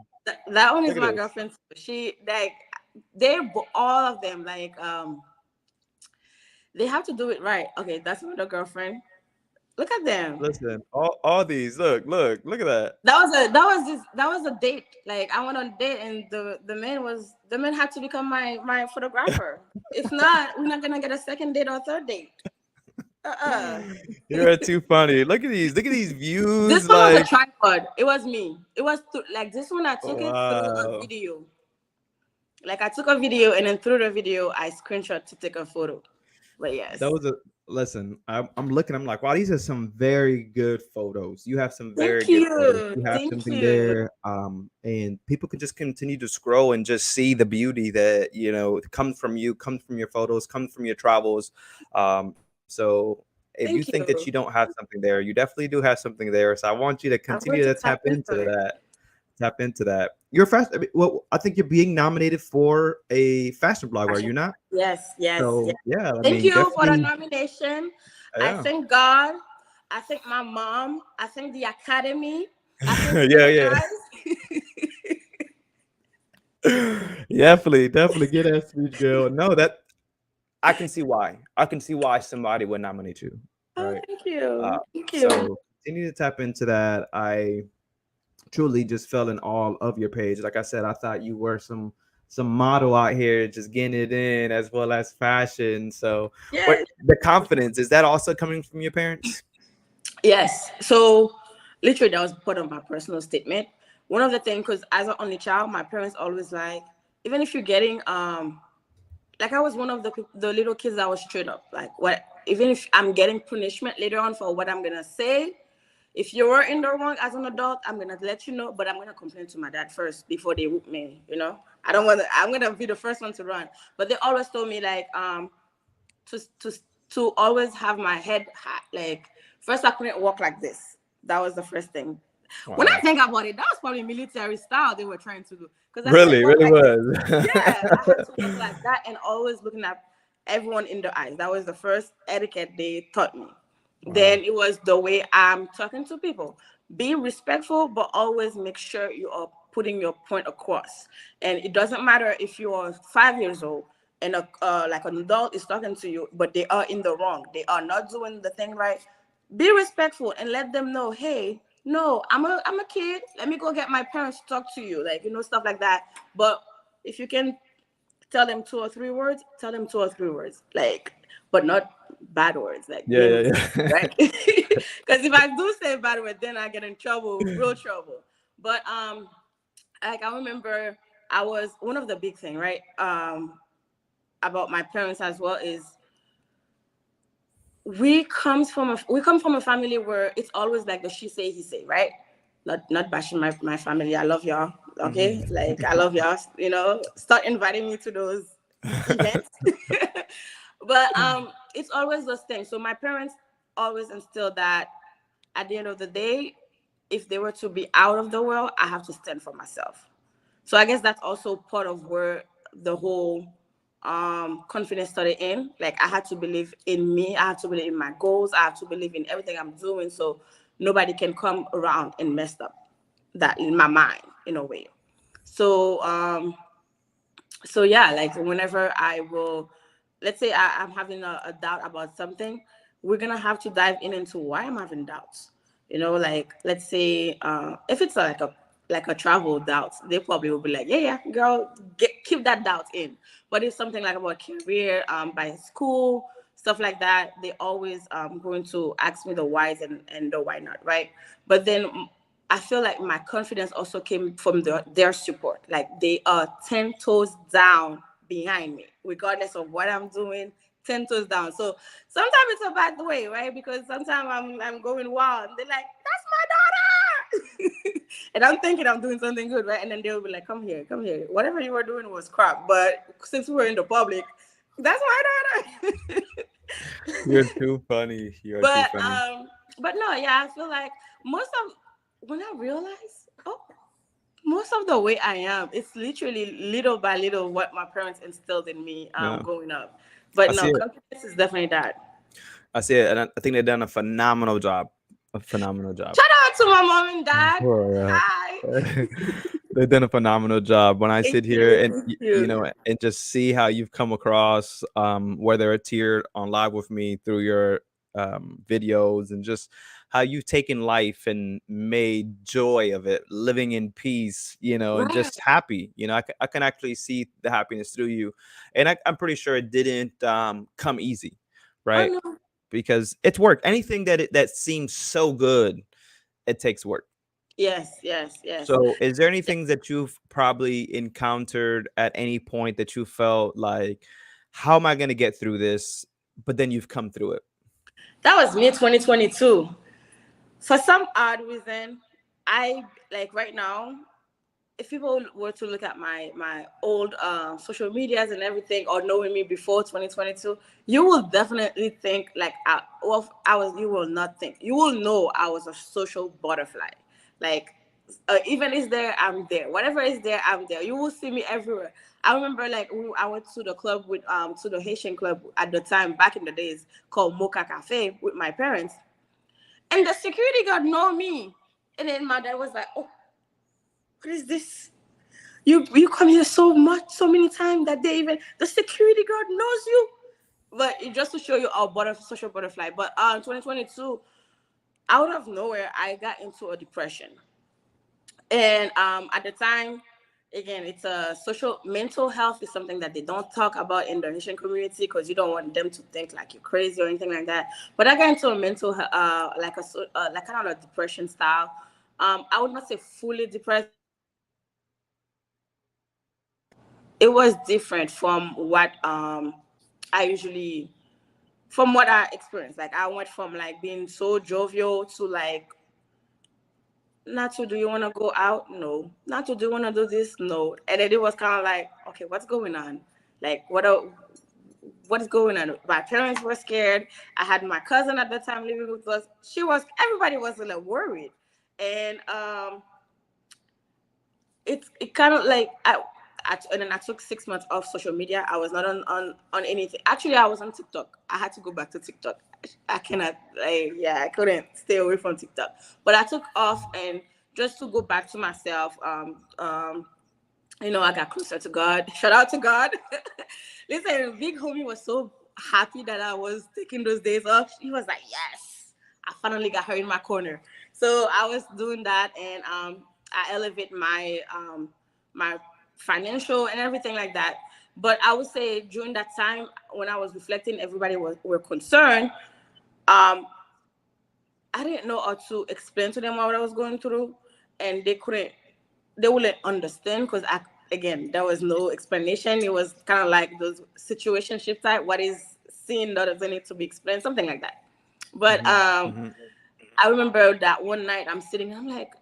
That one is Look at my this. girlfriend. She like all of them like they have to do it right. Okay, that's my other girlfriend. Look at them. Listen, all these. Look at that. That was a date. Like I went on a date and the man had to become my photographer. If not, we're not gonna get a second date or third date. Uh-uh. You're too funny. Look at these. Look at these This views. one was a Like, tripod. It was me. It was like this one. I took it through a wow. video. Like I took a video and then through the video I screenshot to take a photo. But That yes. was a listen. I'm looking. I'm like, wow, these are some very good photos. You have some very Thank good photos. you. You have Thank something you. there, and people can just continue to scroll and just see the beauty that comes from you, comes from your photos, comes from your travels. So if you think Thank that you you. don't have something there, you definitely do have something there. So I want you to I'm continue going to to tap tap into into it. that. Tap into that. You're fast. I mean, well, I think you're being nominated for a fashion blog. Are you not? Yes, yes, yes. So yeah, I Thank mean, you for the definitely. nomination. I Yeah. thank God. I thank my mom. I thank the academy. I thank Yeah, you yeah. guys. Definitely get that speech, girl. No, that I can see why. I can see why somebody would nominate you, Oh, right? thank you. Thank you. So continue to tap into that. I truly just fell in awe of your page. Like I said, I thought you were some model out here just getting it in as well as fashion. So what Yes. the confidence is that also coming from your parents? Yes. So literally that was part of my personal statement. One of the things, because as an only child, my parents always like, even if you're getting like I was one of the little kids that was straight up. Like what even if I'm getting punishment later on for what I'm gonna say, If you were in the wrong as an adult, I'm gonna let you know, but I'm gonna complain to my dad first before they whoop me. You know, I don't want to. I'm gonna be the first one to run. But they always told me like to to to always have my head high. Like first, I couldn't walk like this. That was the first thing. When I Wow. think about it, that was probably military style they were trying to do. Because I couldn't Really, walk really like this. was. Yeah, I had to walk like that and always looking at everyone in the eyes. That was the first etiquette they taught me. Wow. Then it was the way I'm talking to people. Be respectful, but always make sure you are putting your point across. And it doesn't matter if you are 5 years old and like an adult is talking to you, but they are in the wrong. They are not doing the thing right. Be respectful and let them know, hey, no, I'm a kid. Let me go get my parents to talk to you, like stuff like that. But if you can tell them 2 or 3 words, tell them 2 or 3 words, like, but not bad words, like Yeah, mean yeah, words, yeah. right? Because if I do say bad word, then I get in trouble, real trouble. But like I remember, I was one of the big thing, right? About my parents as well is we come from a family where it's always like the she say he say, right? Not bashing my family. I love y'all. Okay, Mhm. like I love y'all. Start inviting me to those events. But it's always those things. So my parents always instilled that at the end of the day, if they were to be out of the world, I have to stand for myself. So I guess that's also part of where the whole confidence started in. Like I had to believe in me, I had to believe in my goals, I have to believe in everything I'm doing, so nobody can come around and mess up that in my mind in a way. So so yeah, like whenever I will, let's say I'm having a doubt about something, we're gonna have to dive in into why I'm having doubts. Like let's say if it's like a travel doubt, they probably will be like, yeah, yeah, girl, keep that doubt in. But it's something like about career, by school, stuff like that, they always going to ask me the whys and the why not, right? But then I feel like my confidence also came from their support. Like they are 10 toes down behind me, regardless of what I'm doing, 10 toes down. So sometimes it's a bad way, right? Because sometimes I'm going wild and they're like, that's my daughter. And I'm thinking I'm doing something good, right? And then they'll be like, come here, come here. Whatever you were doing was crap. But since we were in the public, that's my daughter. You're too funny. You're too but funny. um, but no, yeah, I feel like most of when I realize, oh, most of the way I am, it's literally little by little what my parents instilled in me Yeah, growing up. I But see no, it. confidence is definitely that. I see it, and I think they've done a phenomenal job. A phenomenal job. Shout out to my mom and dad. For Hi. they've done a phenomenal job. When I Thank sit here you. and Thank you. and just see how you've come across, whether it's here on live with me through your videos, and just how you've taken life and made joy of it, living in peace, and Right. just happy. I can actually see the happiness through you, and I'm pretty sure it didn't come easy, Oh right? no. Because it's work. Anything that seems so good, it takes work. Yes, yes, yes. So, is there anything that you've probably encountered at any point that you felt like, how am I going to get through this? But then you've come through it. That was me 2022. For some odd reason, I like right now, if people were to look at my old social medias and everything, or knowing me before 2022, you will definitely think like I was. You will not think. You will know I was a social butterfly. Like even is there, I'm there. Whatever is there, I'm there. You will see me everywhere. I remember like I went to the club with to the Haitian club at the time back in the days called Mocha Cafe with my parents, and the security guard know me, and then my dad was like, "Oh, what is this? You come here so much, so many times that they even the security guard knows you." But it just to show you our social butterfly. But 2022, out of nowhere, I got into a depression, and at the time, again, it's a social mental health is something that they don't talk about in the Haitian community because you don't want them to think like you're crazy or anything like that. But I got into a mental like kind of a depression style. I would not say fully depressed. It was different from what I usually from what I experienced. Like I went from like being so jovial to like Natu, do you want to go out? No. Natu, do you want to do this? No. And then it was kind of like, okay, what's going on? Like, what is going on? My parents were scared. I had my cousin at the time living with us. Everybody was a little worried. And it kind of like and then I took 6 months off social media. I was not on anything. Actually, I was on TikTok. I had to go back to TikTok. I cannot, yeah, I couldn't stay away from TikTok. But I took off and just to go back to myself. I got closer to God. Shout out to God. Listen, Big Homie was so happy that I was taking those days off. He was like, yes, I finally got her in my corner. So I was doing that, and I elevate my financial and everything like that. But I would say during that time when I was reflecting, everybody were concerned. Um, I didn't know how to explain to them what I was going through, and they wouldn't understand because again, there was no explanation. It was kind of like those situationship type. What is seen doesn't need to be explained, something like that. But Mm-hmm. Mm-hmm. I remember that one night I'm sitting, I'm like,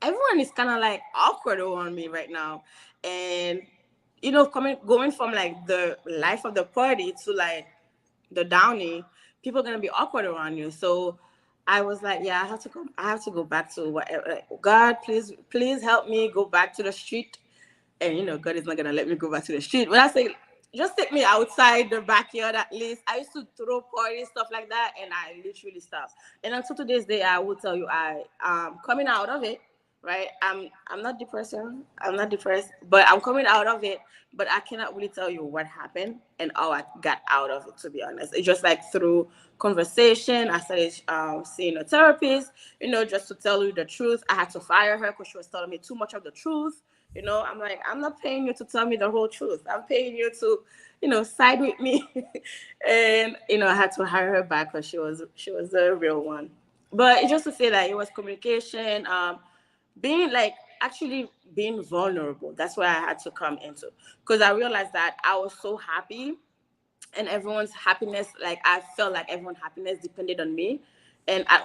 everyone is kind of like awkward around me right now, and going from like the life of the party to like the downy, people are gonna be awkward around you. So I was like, yeah, I have to go back to whatever. Like, God, please help me go back to the street. And God is not gonna let me go back to the street. When I say just take me outside the backyard at least, I used to throw parties, stuff like that, and I literally stopped. And until today's day, I will tell you, I coming out of it. Right, I'm not depressed. I'm not depressed, but I'm coming out of it. But I cannot really tell you what happened and how I got out of it. To be honest, it's just like through conversation. I started seeing a therapist. Just to tell you the truth. I had to fire her because she was telling me too much of the truth. I'm like, I'm not paying you to tell me the whole truth. I'm paying you to, side with me. And I had to hire her back because she was the real one. But it's just to say that it was communication, being like actually being vulnerable. That's where I had to come into, because I realized that I was so happy, and everyone's happiness, like I felt like everyone's happiness depended on me, and I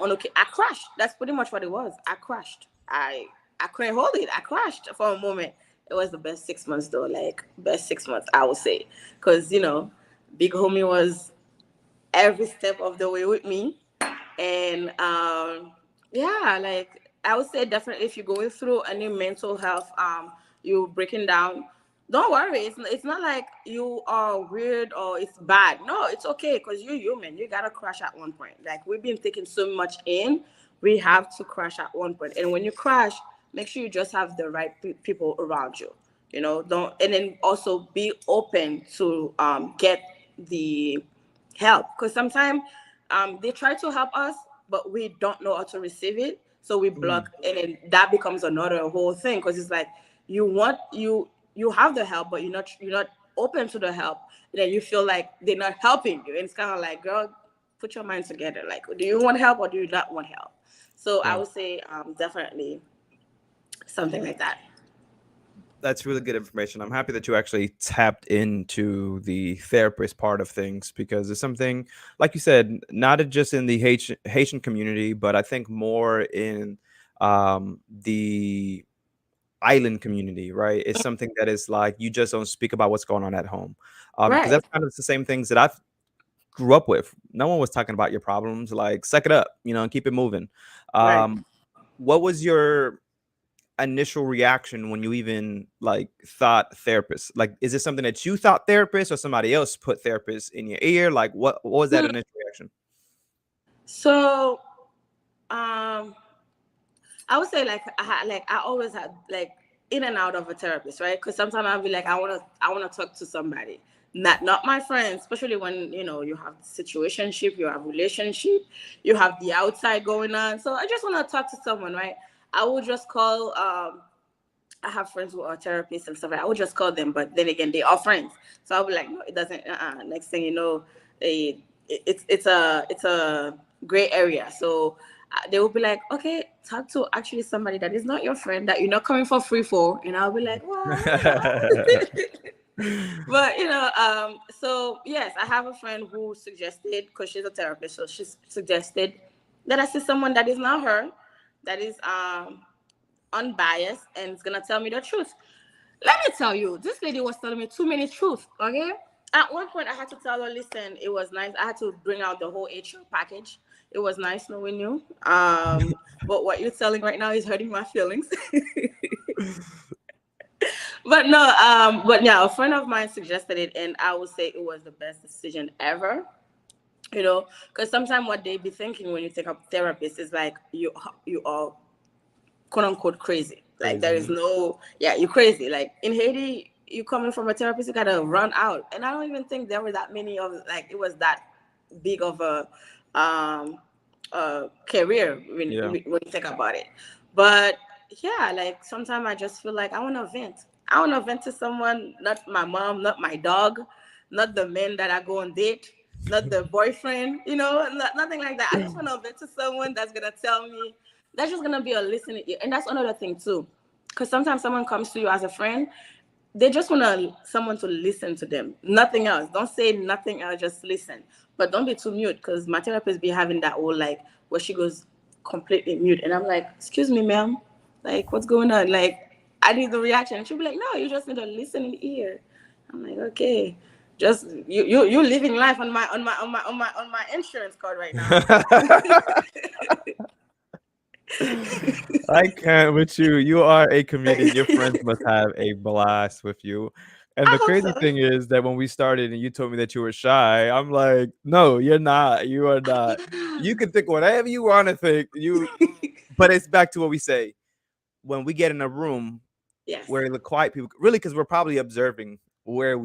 crashed. That's pretty much what it was. I crashed. I couldn't hold it. I crashed for a moment. It was the best 6 months though, like best 6 months I would say, because Big Homie was every step of the way with me, and yeah, like I would say definitely if you're going through any mental health, you're breaking down, don't worry. It's not like you are weird or it's bad. No, it's okay because you're human. You gotta crash at one point. Like we've been taking so much in, we have to crash at one point. And when you crash, make sure you just have the right people around you. Don't, and then also be open to get the help, because sometimes they try to help us, but we don't know how to receive it, so we block, and then that becomes another whole thing, because it's like you have the help, but you're not open to the help, and then you feel like they're not helping you, and it's kind of like, girl, put your mind together. Like, do you want help or do you not want help? So I Yeah. would say definitely something like that. That's really good information. I'm happy that you actually tapped into the therapist part of things because it's something, like you said, not just in the Haitian community, but I think more in the island community, right? It's something that is like you just don't speak about what's going on at home. Because Right. that's kind of the same things that I grew up with. No one was talking about your problems, like suck it up, and keep it moving. Right. Um, what was your initial reaction when you even like thought therapist? Like, is it something that you thought therapist or somebody else put therapist in your ear? Like, what was that Hmm. initial reaction? So um I would say I always had like in and out of a therapist, right? Because sometimes I'll be like, I wanna talk to somebody, not my friends, especially when you have situationship, you have relationship, you have the outside going on. So I just wanna talk to someone, right? I would just call. I have friends who are therapists and stuff. I would just call them, but then again, they are friends. So I'll be like, no, it doesn't. Next thing you know, it's a gray area. So they will be like, okay, talk to actually somebody that is not your friend, that you're not coming for free for, and I'll be like, what? But so yes, I have a friend who suggested, because she's a therapist, so she suggested Then I see someone that is not her, that is unbiased, and is gonna tell me the truth. Let me tell you, this lady was telling me too many truths. Okay. At one point, I had to tell her, "Listen, it was nice." I had to bring out the whole HR package. It was nice knowing you. But what you're telling right now is hurting my feelings. But no, but yeah, a friend of mine suggested it, and I would say it was the best decision ever. You know, because sometimes what they be thinking when you take up therapist is like you are quote unquote crazy. Like there is Crazy. no, yeah, you're crazy. Like in Haiti, you coming from a therapist, you gotta run out. And I don't even think there were that many of, like, it was that big of um a career Yeah. when you think about it. But yeah, like sometimes I just feel like I wanna vent. I wanna vent to someone, not my mom, not my dog, not the men that I go on date, not the boyfriend, nothing like that. I just wanna vent to someone that's gonna tell me, that's just gonna be a listening ear. And that's another thing too, because sometimes someone comes to you as a friend, they just want someone to listen to them, nothing else. Don't say nothing else, just listen. But don't be too mute, because my therapist be having that whole, like, where she goes completely mute, and I'm like, excuse me, ma'am, like, what's going on? Like, I need the reaction. And she'll be like, no, you just need a listening ear. I'm like, okay, just you living life on my insurance card right now. I can't with you. You are a comedian. Your friends must have a blast with you. And I the hope crazy so. thing is that when we started and you told me that you were shy, I'm like, no, you're not. You are not. You can think whatever you want to think. But it's back to what we say. When we get in a room Yes. where the quiet people, really, because we're probably observing where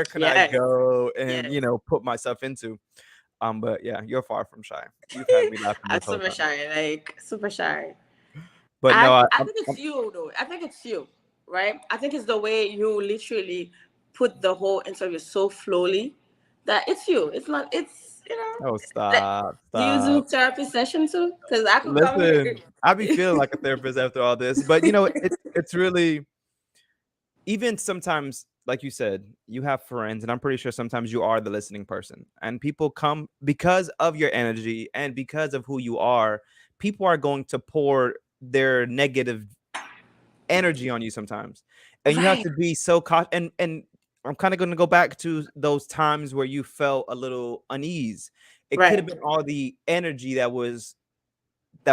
can I Yes. go and, Yes. put myself into. But yeah, you're far from shy. You've had me laughing I'm this whole super time. shy, like super shy. But I no, I think it's you though. I think it's you, right? I think it's the way you literally put the whole interview so flowly that it's you. It's not. oh, Like, stop, do you do stop. therapy session too? Because I could come here. Listen, I be feeling like a therapist after all this, but it's really, even sometimes, like you said, you have friends, and I'm pretty sure sometimes you are the listening person, and people come because of your energy and because of who you are. People are going to pour their negative energy on you sometimes, and you have Right. to be so cautious. And I'm kind of going to go back to those times where you felt a little unease. It could have Right. been all the energy that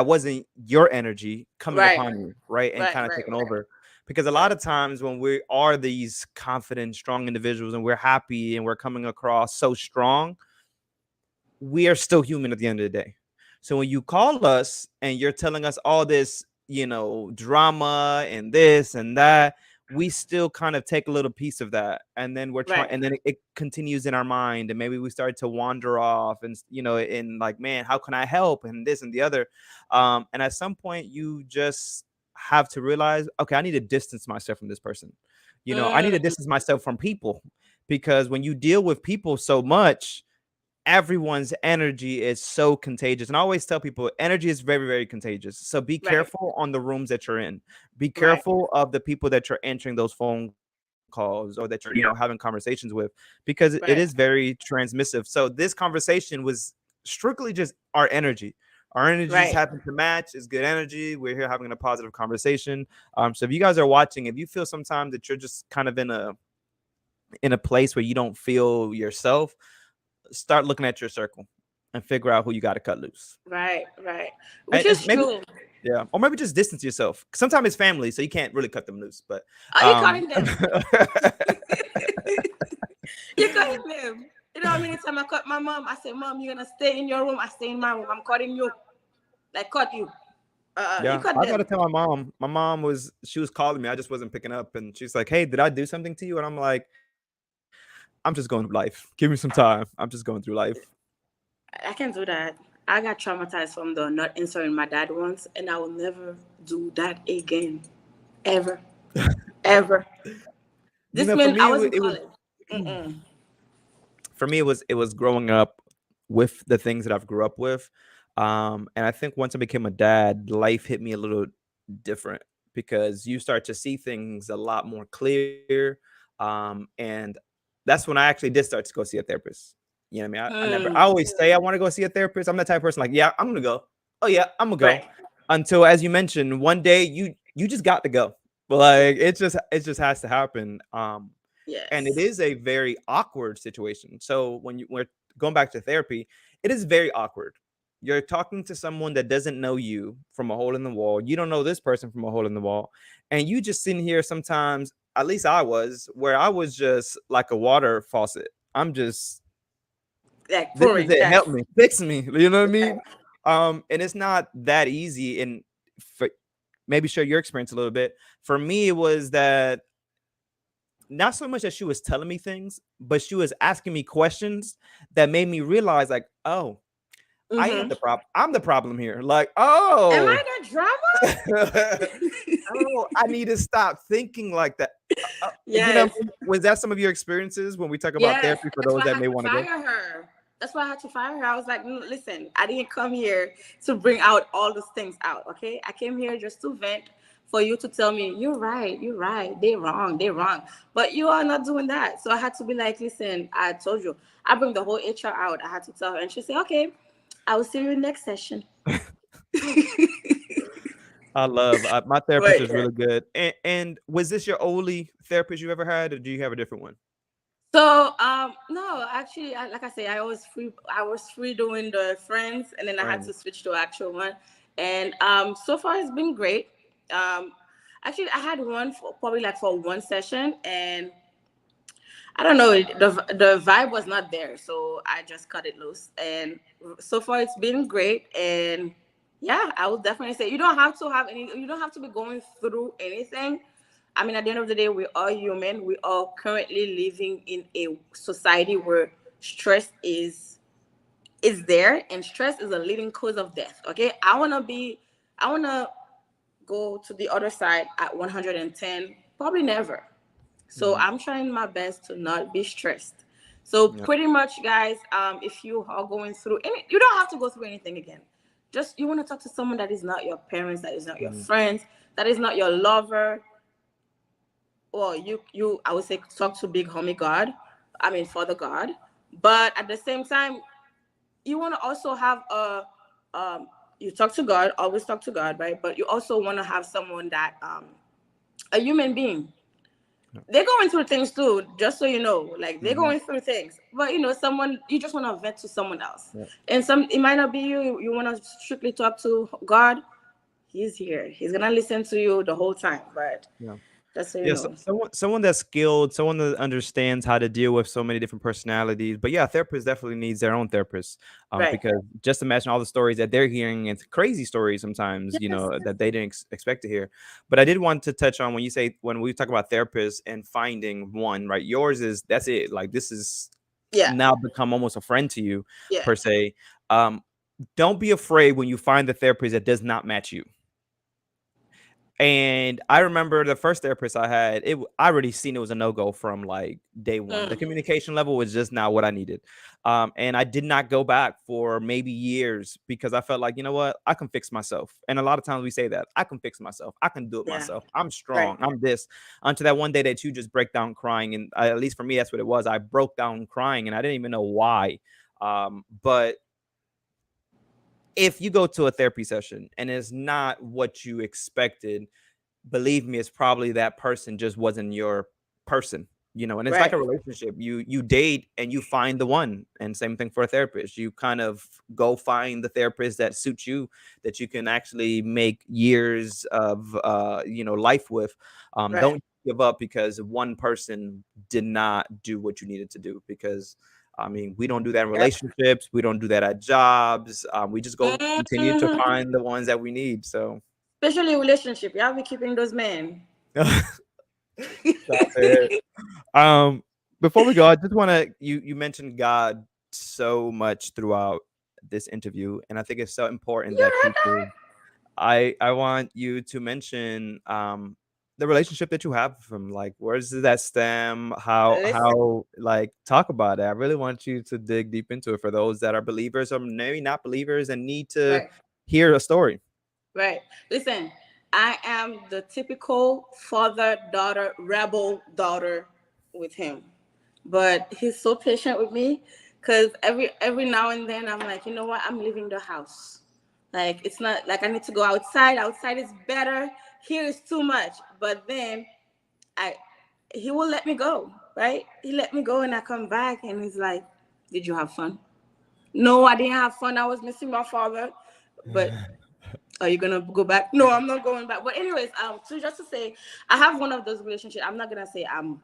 wasn't your energy coming Right. upon you, right? And Right. kind of Right. taking Right. over. Because a lot Right. of times when we are these confident, strong individuals and we're happy and we're coming across so strong, we are still human at the end of the day. So when you call us and you're telling us all this, drama and this and that, we still kind of take a little piece of that, and then we're trying, Right. and then it continues in our mind, and maybe we start to wander off, and in like, man, how can I help, and this and the other, and at some point you just have to realize, okay, I need to distance myself from this person. I need to Mm, distance myself from people, because when you deal with people so much, everyone's energy is so contagious. And I always tell people energy is very, very contagious. So be right. careful on the rooms that you're in. Be Right. careful of the people that you're answering those phone calls or that you're, having conversations with, because it is Right. very transmissive. So this conversation was strictly just our energy. Our energies Right. happen to match. It's good energy. We're here having a positive conversation. So if you guys are watching, if you feel sometimes that you're just kind of in a place where you don't feel yourself, start looking at your circle and figure out who you got to cut loose. Right. Right. Which And is maybe, true. yeah, or maybe just distance yourself. Sometimes it's family, so you can't really cut them loose. But Are you calling them? yeah, You're cutting them. You know how many times I cut my mom? I say, Mom, you're gonna stay in your room. I stay in my room. I'm cutting you. Like, cut you. You cut I gotta them. tell my mom. My mom she was calling me. I just wasn't picking up, and she's like, "Hey, did I do something to you?" And I'm like, "I'm just going through life. Give me some time. I'm just going through life." I can do that. I got traumatized from the not answering my dad once, and I will never do that again. Ever. Ever. This For meant me, I was in college. Mm-mm. it was growing up with the things that I've grew up with. And I think once I became a dad, life hit me a little different, because you start to see things a lot more clear. And that's when I actually did start to go see a therapist. You know what I mean? I Mm, always say I want to go see a therapist. I'm that type of person like, yeah, I'm gonna go. Oh yeah, I'm gonna go. right. Until, as you mentioned, one day you just got to go. Like it just has to happen. And it Yes. is a very awkward situation. So we're going back to therapy, it is very awkward. You're talking to someone that doesn't know you from a hole in the wall. You don't know this person from a hole in the wall, and you just sitting here sometimes. At least I was, where I was just like a water faucet. I'm just, Like this is pouring. it. Help Yes. me, fix me. You know what I mean? And it's not that easy. And for, maybe share your experience a little bit. For me, it was that not so much that she was telling me things, but she was asking me questions that made me realize, like, oh, I am Mm-hmm. the problem. I'm the problem here. Like, Am oh, I the drama? oh, I need to stop thinking like that. You know, Yes. was that some of your experiences when we talk about Yes. therapy for That's those why I that had may to want to go? fire her. That's why I had to fire her. I was like, Listen, I didn't come here to bring out all those things out. Okay. I came here just to vent for you to tell me, you're right. You're right. They're wrong. They're wrong. But you are not doing that. So I had to be like, listen, I told you, I bring the whole HR out. I had to tell her. And she said, okay, I will see you next session. I love my therapist Right. is really good. And was this your only therapist you ever had, or do you have a different one? So no, actually, like I say, I was free doing the friends, and then I had Friends. to switch to actual one, and so far it's been great. Um, actually, I had one for probably like for one session, and I don't know, the vibe was not there, so I just cut it loose, and so far it's been great. And yeah, I would definitely say you don't have to be going through anything. I mean, at the end of the day, we are human. We are currently living in a society where stress is there, and stress is a leading cause of death. Okay, I wanna go to the other side at 110, probably never. So Mhm. I'm trying my best to not be stressed. So Yeah. pretty much, guys, if you are going through any, you don't have to go through anything again. Just you want to talk to someone that is not your parents, that is not your Mhm. friends, that is not your lover, or I would say talk to big homie God. I mean Father God. But at the same time, you want to also have you talk to God, always talk to God, right? But you also want to have someone that a human being, they're going through things too, just so you know, like they're Mhm. going through things, but someone, you just want to vent to someone else, Yeah. and it might not be you want to strictly talk to God. He's here, he's gonna listen to you the whole time, but Yeah. just so you Yes, know. someone that's skilled, someone that understands how to deal with so many different personalities. But yeah, a therapist definitely needs their own therapist, Right. because just imagine all the stories that they're hearing. It's crazy stories sometimes, Yes. that they didn't expect to hear. But I did want to touch on when we talk about therapists and finding one, right? Yours is that's it. Like this is Yeah. now become almost a friend to you Yeah. per se. Um, don't be afraid when you find the therapist that does not match you. And I remember the first therapist I had, I already seen it was a no-go from like day one. The Mm. communication level was just not what I needed. And I did not go back for maybe years because I felt like, you know what, I can fix myself. And a lot of times we say that I can fix myself. I can do it Yeah. myself. I'm Right. strong. I'm this. Until that one day that you just break down crying. And at least for me, that's what it was. I broke down crying and I didn't even know why. But if you go to a therapy session and it's not what you expected, believe me, it's probably that person just wasn't your person. And it's like Right. a relationship. You date and you find the one, and same thing for a therapist. You kind of go find the therapist that suits you, that you can actually make years of life with. Right. Don't give up because one person did not do what you needed to do, because I mean, we don't do that in Yep. relationships. We don't do that at jobs. We just go continue to Mhm. find the ones that we need. So Especially relationship, you have to be keeping those men. stop it. Um, Before we go, I just want to you mentioned God so much throughout this interview, and I think it's so important You that heard people. I want you to mention the relationship that you have with him. Like, where does that stem? that? Listen. Like talk about it. I really want you to dig deep into it for those that are believers or maybe not believers and need to Right. hear a story. Right. Listen, I am the typical father daughter, rebel daughter with him. But he's so patient with me Because every now and then I'm like, you know what, I'm leaving the house. Like, it's not like I need to go outside. Outside is better. Here is too much. But then I he will let me go, right? He let me go and I come back and he's like, did you have fun? No, I didn't have fun. I was missing my father. But are you gonna go back? No, I'm not going back. But anyways, so just to say, I have one of those relationships. I'm not gonna say I'm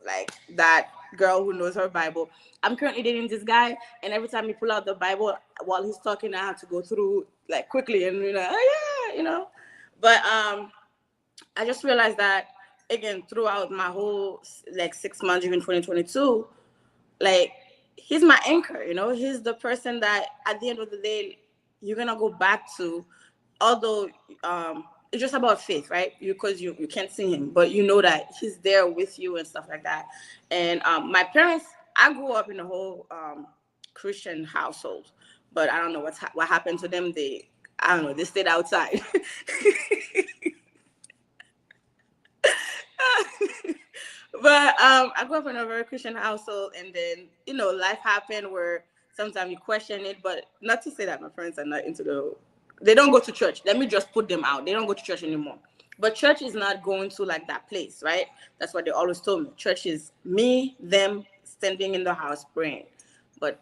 like that girl who knows her Bible. I'm currently dating this guy, and every time he pull out the Bible while he's talking, I have to go through like quickly and oh yeah, But I just realized that again throughout my whole like 6 months, even 2022, like he's my anchor. He's the person that at the end of the day you're gonna go back to, although it's just about faith, right? Because you can't see him, but you know that he's there with you and stuff like that. And my parents, I grew up in a whole Christian household, but I don't know what happened to them. I don't know, they stayed outside. But I grew up in a very Christian household, and then life happened where sometimes you question it. But not to say that my parents are not they don't go to church. Let me just put them out. They don't go to church anymore. But church is not going to like that place, right? That's what they always told me. Church is me, them standing in the house praying. But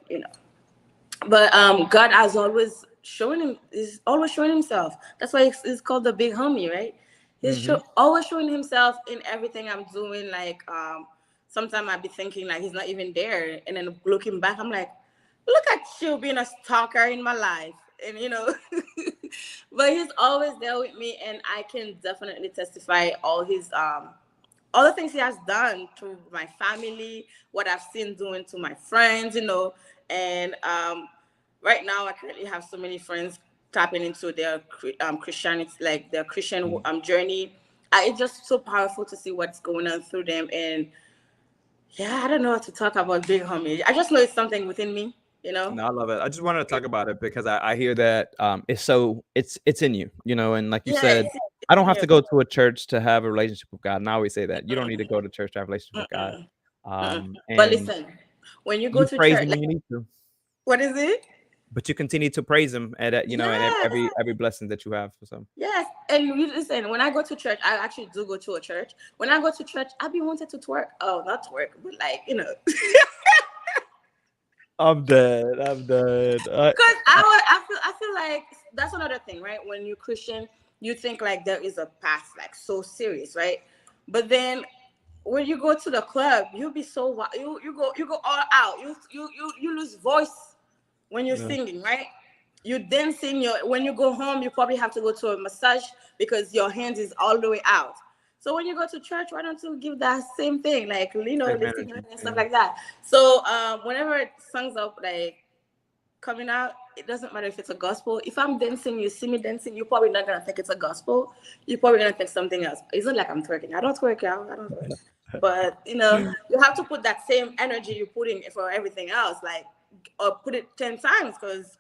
God has always is always showing himself. That's why it's called the big homie, right? He's always showing himself in everything I'm doing. Like sometimes I'd be thinking like he's not even there, and then looking back, I'm like, look at you being a stalker in my life, and but he's always there with me, and I can definitely testify all the things he has done to my family, what I've seen doing to my friends, and right now I currently have so many friends tapping into their Christianity, like their Christian journey. It's just so powerful to see what's going on through them, and yeah, I don't know what to talk about big homie. I just know it's something within me. No, I love it. I just wanted to talk about it because I hear that it's in you, and like you Yeah, said, I don't have to go to a church to have a relationship with God. And I always say that you don't need to go to church to have a relationship with God. Mm-mm. Mm-mm. But And listen, when you go you to praise church, him when like, you need to, what is it? but you continue to praise him at Yes, every blessing that you have. So yes. And you listen, when I go to church, I actually do go to a church. When I go to church, I be wanted to twerk. Oh, not twerk, but like, I'm dead. I'm dead. Because I feel like that's another thing, right? When you're Christian, you think like there is a path like so serious, right? But then when you go to the club, you'll be so you go all out. You lose voice when you're No, singing, right? You dancing. When you go home, you probably have to go to a massage because your hands is all the way out. So when you go to church, why don't you give that same thing, like same lifting your energy. hand and stuff Yeah. like that? So whenever songs up like coming out, it doesn't matter if it's a gospel. If I'm dancing, you see me dancing, you're probably not gonna think it's a gospel. You're probably gonna think something else. It's not like I'm twerking. I don't twerk, y'all. I don't twerk. But you have to put that same energy you put in for everything else, like or put it 10 times because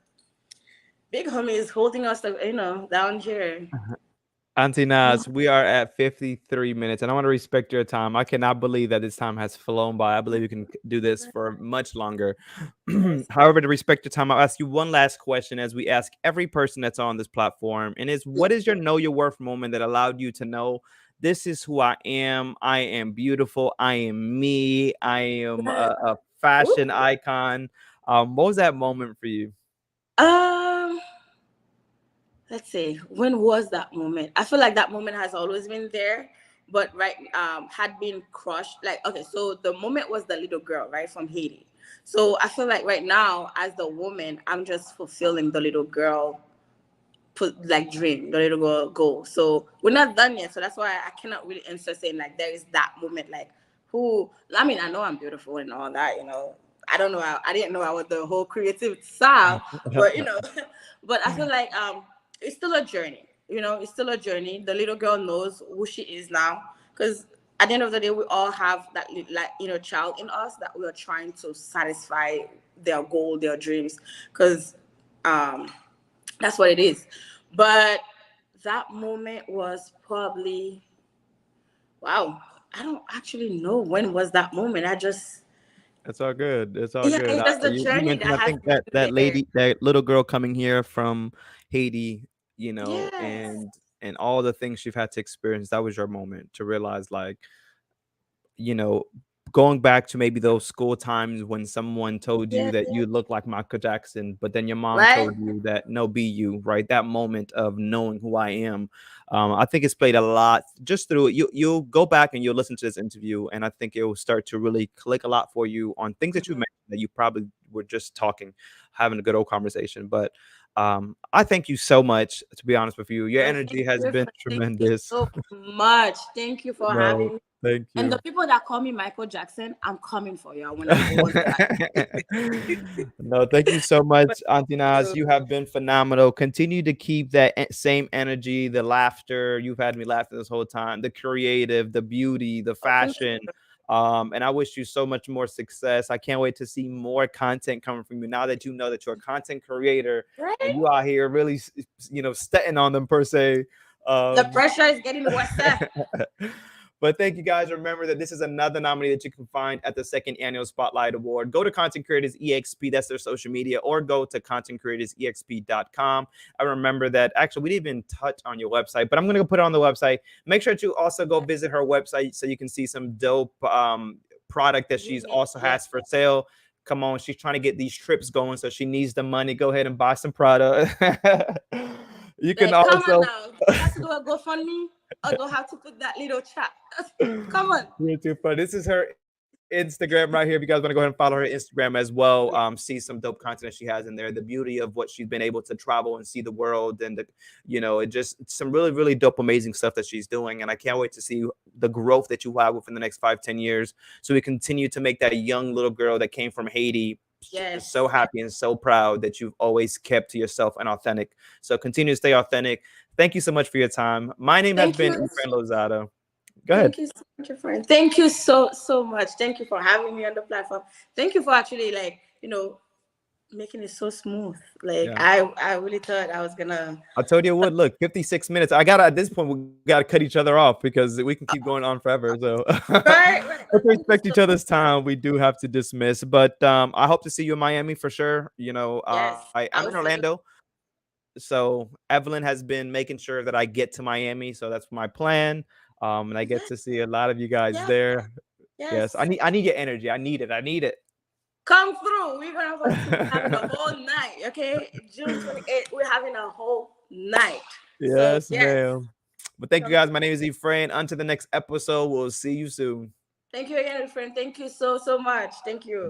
Big Homie is holding us, down here. Auntie Nas, we are at 53 minutes, and I want to respect your time. I cannot believe that this time has flown by. I believe you can do this for much longer. Yes. However, to respect your time, I'll ask you one last question as we ask every person that's on this platform, and is what is your know your worth moment that allowed you to know this is who I am? I am beautiful. I am me. I am a fashion icon. What was that moment for you? Um, let's see, when was that moment? I feel like that moment has always been there, but right had been crushed. Like, okay, so the moment was the little girl, right, from Haiti. So I feel like right now, as the woman, I'm just fulfilling the little girl put like dream, the little girl goal. So we're not done yet. So that's why I cannot really answer saying like there is that moment, like who. I mean, I know I'm beautiful and all that. I don't know. I didn't know I was the whole creative side, but but I feel like it's still a journey. It's still a journey. The little girl knows who she is now, because at the end of the day, we all have that like child in us that we are trying to satisfy their goal, their dreams, because um that's what it is. But that moment was probably, wow. I don't actually know when was that moment. I just It's all good. It's all Yeah, good. it's just the You journey mentioned, that I has think me that that here. lady, that little girl coming here from Haiti, Yes, and all the things you've had to experience. That was your moment to realize, like, you know, going back to maybe those school times when someone told you yes, that you look like Michael Jackson, but then your mom right? told you that no, be you, right? That moment of knowing who I am, I think it's played a lot just through it. You'll go back and you'll listen to this interview, and I think it will start to really click a lot for you on things that you Mhm. mentioned that you probably were just talking, having a good old conversation. But I thank you so much. To be honest with you, your Well, energy has been thank you tremendous. so much. Thank you for No, having me. thank And the you. people that call me Michael Jackson, I'm coming for you. I want number one spot. No, thank you so But much, Auntie Nas. you, You have been phenomenal. Continue to keep that same energy, the laughter. You've had me laughing this whole time. The creative, the beauty, the oh, thank fashion. you. And I wish you so much more success. I can't wait to see more content coming from you now that you know that you're a content creator and Right? you out here really, stepping on them per se. The Um, pressure is getting worse. But thank you guys. Remember that this is another nominee that you can find at the second annual Spotlight Award. Go to Content Creators EXP, that's their social media, or go to contentcreatorsexp.com. I remember that actually we didn't even touch on your website, but I'm going to put it on the website. Make sure to also go visit her website so you can see some dope product that she's also Yes. has for sale. Come on, she's trying to get these trips going, so she needs the money. Go ahead and buy some product. You can Like, come on also now. Do I have to do a GoFundMe? Or do I have to put that little chat? Come on. You're too fun. This is her Instagram right here. If you guys want to go ahead and follow her Instagram as well, see some dope content that she has in there. The beauty of what she's been able to travel and see the world, and it just some really, really dope, amazing stuff that she's doing. And I can't wait to see the growth that you have within the next 5, 10 years. So we continue to make that young little girl that came from Haiti so Yes. happy and so proud that you've always kept to yourself and authentic. So continue to stay authentic. Thank you so much for your time. My name has Thank been you. Efrain Lozada. Go ahead. Thank you so much, friend. Thank you so much. Thank you for having me on the platform. Thank you for actually making it so smooth. Like Yeah. I really thought I was gonna I told you it would. Look, 56 minutes. I got at this point, we got to cut each other off because we can keep going on forever. So, right. let's Thank you respect so each other's time. We do have to dismiss, but I hope to see you in Miami for sure. yes. I'm in I will see you. Orlando, so Evelyn has been making sure that I get to Miami. So that's my plan. And I get Yes, to see a lot of you guys yes, there. Yes, yes. I need your energy. I need it. I need it. Come through. We're going to be having a whole night. Okay. June 28th, we're having a whole night. So Yes, yes. ma'am. But thank you Come guys. through. My name is Efrain. Until the next episode, we'll see you soon. Thank you again, friend. Thank you so much. Thank you.